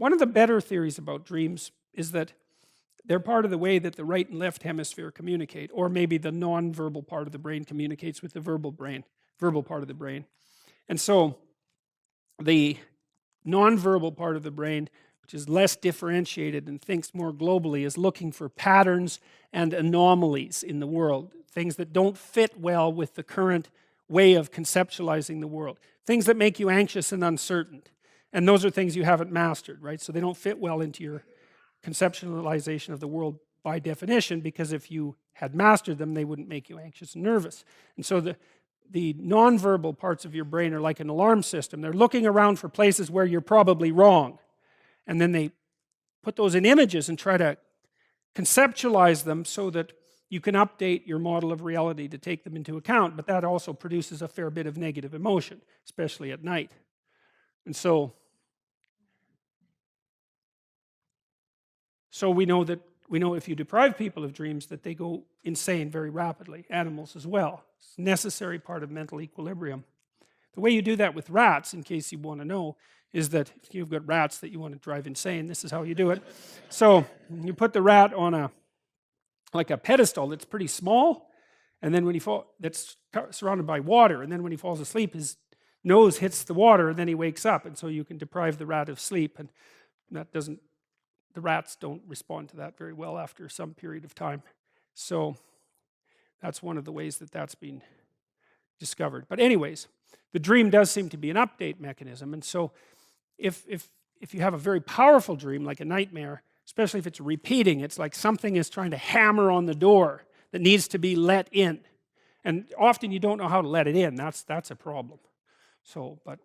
One of the better theories about dreams is that they're part of the way that the right and left hemisphere communicate, or maybe the non-verbal part of the brain communicates with the verbal part of the brain. And so the non-verbal part of the brain, which is less differentiated and thinks more globally, is looking for patterns and anomalies in the world, things that don't fit well with the current way of conceptualizing the world, things that make you anxious and uncertain. And those are things you haven't mastered, right? So they don't fit well into your conceptualization of the world by definition, because if you had mastered them, they wouldn't make you anxious and nervous. And so the nonverbal parts of your brain are like an alarm system. They're looking around for places where you're probably wrong. And then they put those in images and try to conceptualize them so that you can update your model of reality to take them into account. But that also produces a fair bit of negative emotion, especially at night. And so we know if you deprive people of dreams that they go insane very rapidly, animals as well. It's a necessary part of mental equilibrium. The way you do that with rats, in case you want to know, is that if you've got rats that you want to drive insane, this is how you do it. So you put the rat on like a pedestal that's pretty small, and then when that's surrounded by water, and then when he falls asleep, his nose hits the water, and then he wakes up, and so you can deprive the rat of sleep, and the rats don't respond to that very well after some period of time. So that's one of the ways that that's been discovered. But anyways, the dream does seem to be an update mechanism. And so if you have a very powerful dream, like a nightmare, especially if it's repeating, it's like something is trying to hammer on the door that needs to be let in. And often you don't know how to let it in. That's a problem. So, but